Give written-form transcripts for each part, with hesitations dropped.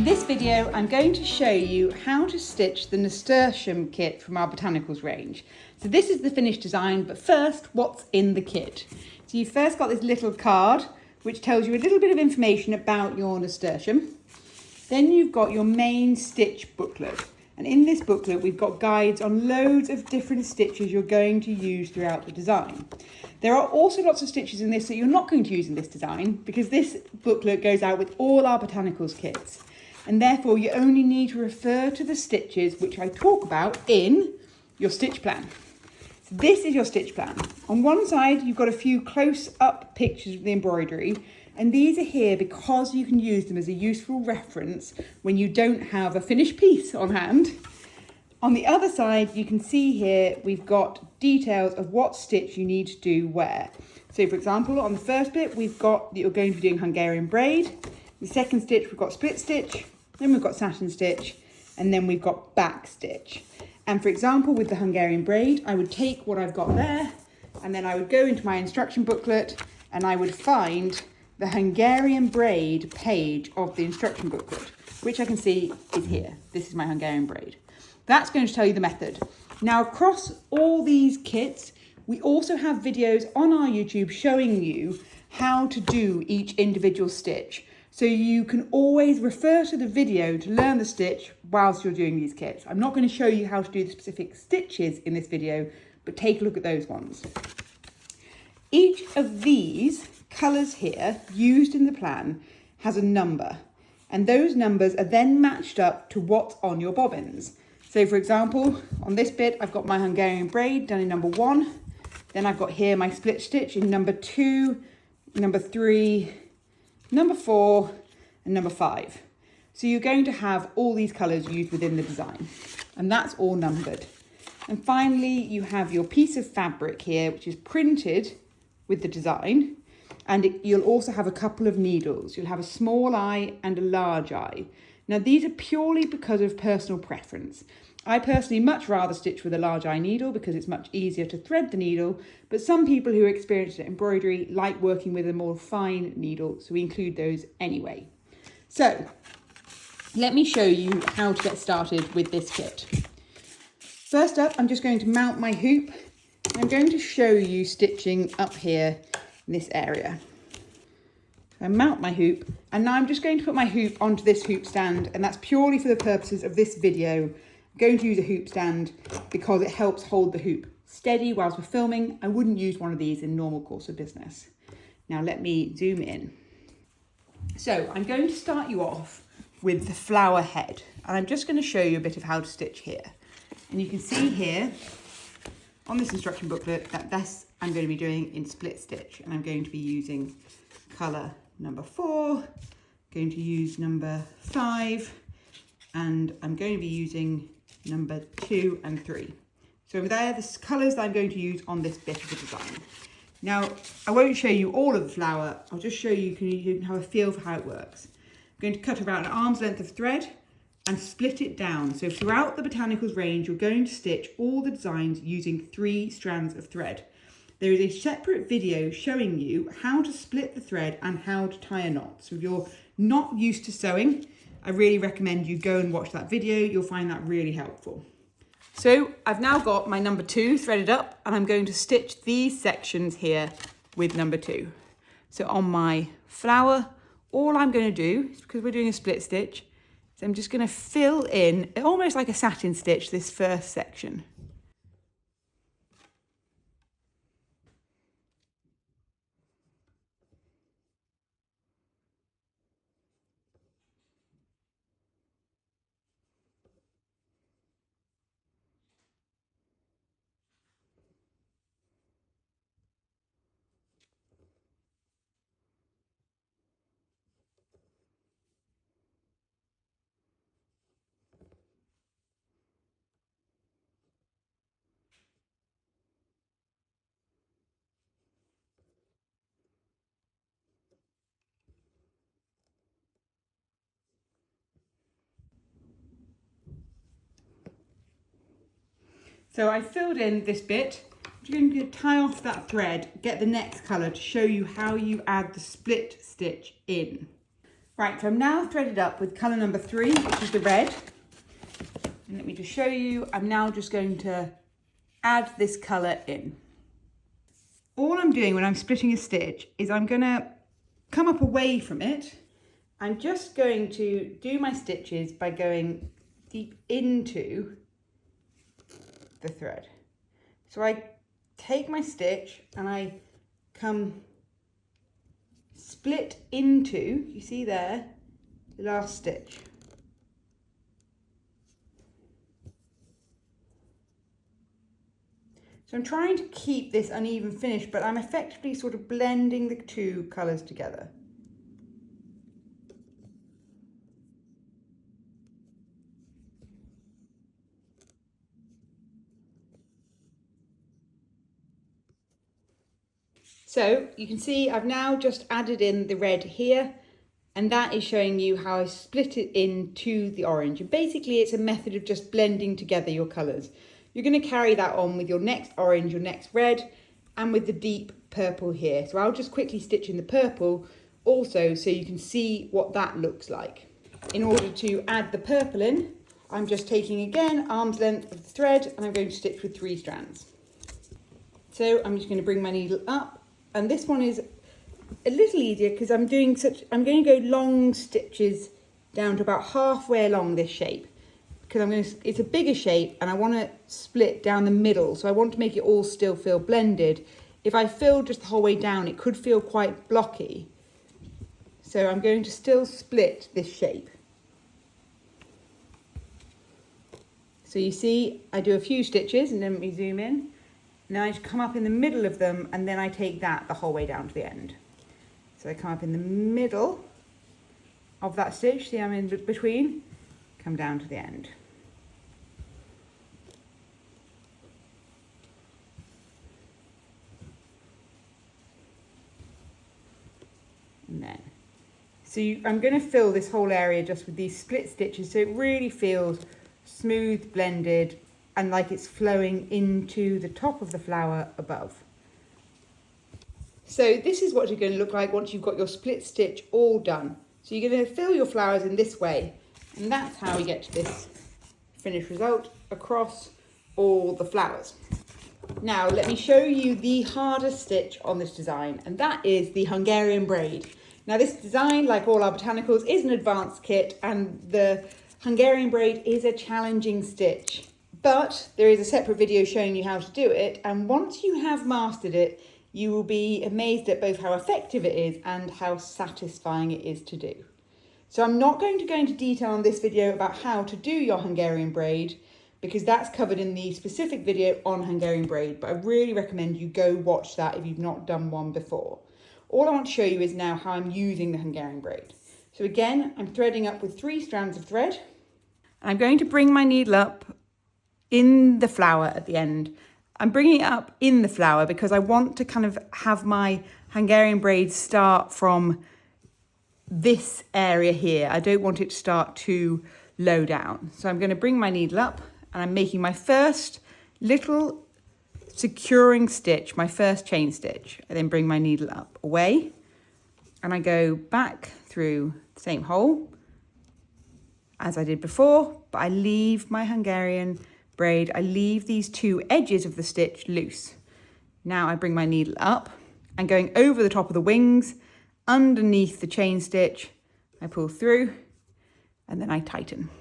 this video, I'm going to show you how to stitch the Nasturtium kit from our Botanicals range. So this is the finished design, but first, what's in the kit? So you've first got this little card, which tells you a little bit of information about your nasturtium. Then you've got your main stitch booklet. And in this booklet, we've got guides on loads of different stitches you're going to use throughout the design. There are also lots of stitches in this that you're not going to use in this design, because this booklet goes out with all our Botanicals kits. And therefore you only need to refer to the stitches which I talk about in your stitch plan. So this is your stitch plan. On one side, you've got a few close-up pictures of the embroidery, and these are here because you can use them as a useful reference when you don't have a finished piece on hand. On the other side, you can see here, we've got details of what stitch you need to do where. So for example, on the first bit, we've got that you're going to be doing Hungarian braid. The second stitch, we've got split stitch, then we've got satin stitch, and then we've got back stitch. And for example, with the Hungarian braid, I would take what I've got there, and then I would go into my instruction booklet, and I would find the Hungarian braid page of the instruction booklet, which I can see is here. This is my Hungarian braid. That's going to tell you the method. Now, across all these kits, we also have videos on our YouTube showing you how to do each individual stitch. So you can always refer to the video to learn the stitch whilst you're doing these kits. I'm not going to show you how to do the specific stitches in this video, but take a look at those ones. Each of these colours here used in the plan has a number, and those numbers are then matched up to what's on your bobbins. So for example, on this bit, I've got my Hungarian braid done in number 1. Then I've got here my split stitch in number 2, number 3, number 4, and number 5. So you're going to have all these colours used within the design, and that's all numbered. And finally, you have your piece of fabric here, which is printed with the design, and you'll also have a couple of needles. You'll have a small eye and a large eye. Now, these are purely because of personal preference. I personally much rather stitch with a large eye needle because it's much easier to thread the needle, but some people who are experienced at embroidery like working with a more fine needle, so we include those anyway. So, let me show you how to get started with this kit. First up, I'm just going to mount my hoop. I'm going to show you stitching up here in this area. I mount my hoop, and now I'm just going to put my hoop onto this hoop stand, and that's purely for the purposes of this video. I'm going to use a hoop stand because it helps hold the hoop steady whilst we're filming. I wouldn't use one of these in normal course of business. Now let me zoom in. So I'm going to start you off with the flower head, and I'm just going to show you a bit of how to stitch here. And you can see here on this instruction booklet that this I'm going to be doing in split stitch, and I'm going to be using colour number 4, going to use number 5, and I'm going to be using number 2 and 3. So they're the colours that I'm going to use on this bit of the design. Now, I won't show you all of the flower, I'll just show you, you can have a feel for how it works. I'm going to cut around an arm's length of thread and split it down. So throughout the Botanicals range, you're going to stitch all the designs using 3 strands of thread. There is a separate video showing you how to split the thread and how to tie a knot. So if you're not used to sewing, I really recommend you go and watch that video. You'll find that really helpful. So I've now got my number 2 threaded up, and I'm going to stitch these sections here with number 2. So on my flower, all I'm going to do, is because we're doing a split stitch, is I'm just going to fill in, almost like a satin stitch, this first section. So I filled in this bit. I'm going to tie off that thread, get the next colour to show you how you add the split stitch in. Right, so I'm now threaded up with colour number 3, which is the red. And let me just show you, I'm now just going to add this colour in. All I'm doing when I'm splitting a stitch is I'm going to come up away from it. I'm just going to do my stitches by going deep into the thread. So I take my stitch and I come split into, you see there, the last stitch. So I'm trying to keep this uneven finish, but I'm effectively sort of blending the two colours together. So you can see I've now just added in the red here, and that is showing you how I split it into the orange. And basically it's a method of just blending together your colours. You're going to carry that on with your next orange, your next red, and with the deep purple here. So I'll just quickly stitch in the purple also so you can see what that looks like. In order to add the purple in, I'm just taking again arm's length of the thread and I'm going to stitch with 3 strands. So I'm just going to bring my needle up, and this one is a little easier because I'm going to go long stitches down to about halfway along this shape, because it's a bigger shape and I want to split down the middle, so I want to make it all still feel blended. If I fill just the whole way down, it could feel quite blocky. So I'm going to still split this shape. So you see, I do a few stitches and then let me zoom in. Now I just come up in the middle of them and then I take that the whole way down to the end. So I come up in the middle of that stitch, see I'm in between, come down to the end. And then, so I'm going to fill this whole area just with these split stitches so it really feels smooth, blended, and like it's flowing into the top of the flower above. So this is what you're going to look like once you've got your split stitch all done. So you're going to fill your flowers in this way, and that's how we get to this finished result across all the flowers. Now let me show you the hardest stitch on this design, and that is the Hungarian braid. Now this design, like all our botanicals, is an advanced kit, and the Hungarian braid is a challenging stitch. But there is a separate video showing you how to do it, and once you have mastered it, you will be amazed at both how effective it is and how satisfying it is to do. So I'm not going to go into detail on this video about how to do your Hungarian braid, because that's covered in the specific video on Hungarian braid, but I really recommend you go watch that if you've not done one before. All I want to show you is now how I'm using the Hungarian braid. So again, I'm threading up with 3 strands of thread. I'm going to bring my needle up in the flower at the end. I'm bringing it up in the flower because I want to kind of have my Hungarian braid start from this area here. I don't want it to start too low down. So I'm going to bring my needle up and I'm making my first little securing stitch, my first chain stitch. I then bring my needle up away and I go back through the same hole as I did before, but I leave my Hungarian braid, I leave these 2 edges of the stitch loose. Now I bring my needle up and going over the top of the wings, underneath the chain stitch, I pull through and then I tighten.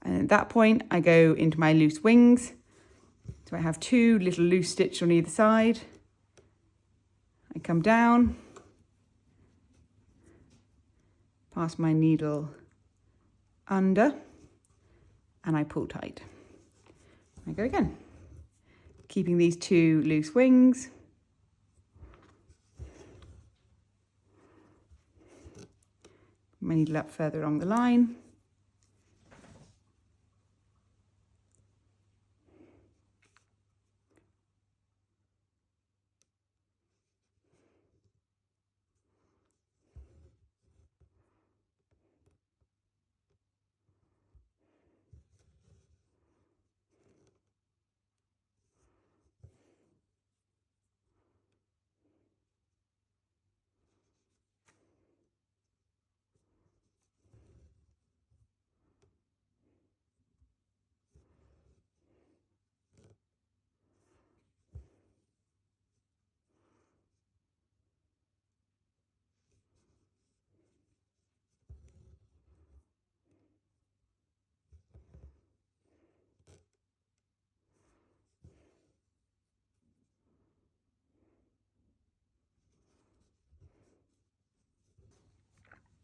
And at that point, I go into my loose wings. So I have 2 little loose stitches on either side. I come down, pass my needle under, and I pull tight. I go again, keeping these 2 loose wings. My needle up further along the line.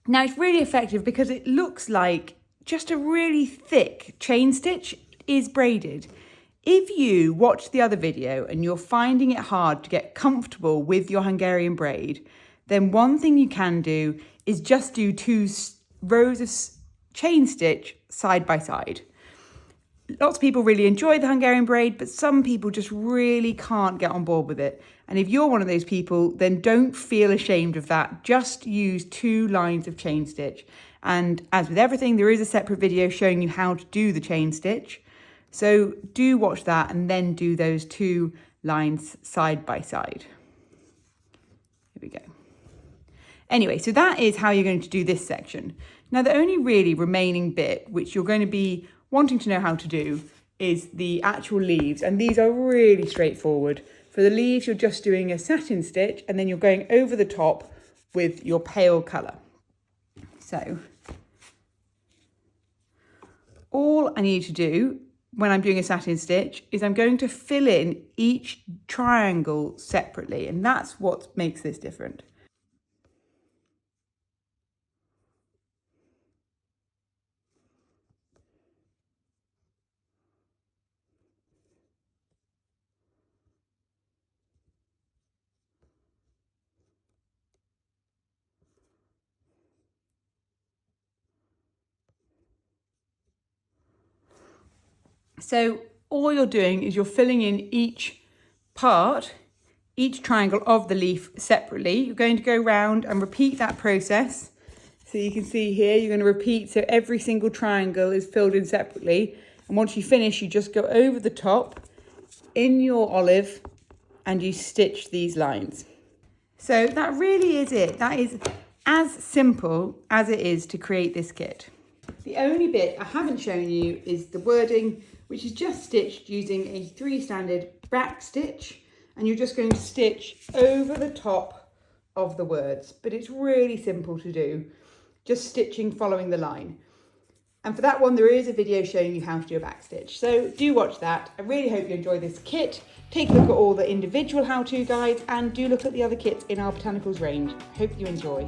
Now it's really effective because it looks like just a really thick chain stitch is braided. If you watch the other video and you're finding it hard to get comfortable with your Hungarian braid, then one thing you can do is just do 2 rows of chain stitch side by side. Lots of people really enjoy the Hungarian braid, but some people just really can't get on board with it. And if you're one of those people, then don't feel ashamed of that. Just use 2 lines of chain stitch. And as with everything, there is a separate video showing you how to do the chain stitch. So do watch that and then do those 2 lines side by side. Here we go. Anyway, so that is how you're going to do this section. Now, the only really remaining bit, which you're going to be wanting to know how to do, is the actual leaves. And these are really straightforward. For the leaves, you're just doing a satin stitch and then you're going over the top with your pale colour. So all I need to do when I'm doing a satin stitch is I'm going to fill in each triangle separately, and that's what makes this different. So all you're doing is you're filling in each part, each triangle of the leaf separately. You're going to go round and repeat that process. So you can see here, you're going to repeat, so every single triangle is filled in separately. And once you finish, you just go over the top in your olive and you stitch these lines. So that really is it. That is as simple as it is to create this kit. The only bit I haven't shown you is the wording, which is just stitched using a 3 standard back stitch, and you're just going to stitch over the top of the words. But it's really simple to do, just stitching following the line. And for that one, there is a video showing you how to do a back stitch. So do watch that. I really hope you enjoy this kit. Take a look at all the individual how-to guides and do look at the other kits in our Botanicals range. Hope you enjoy.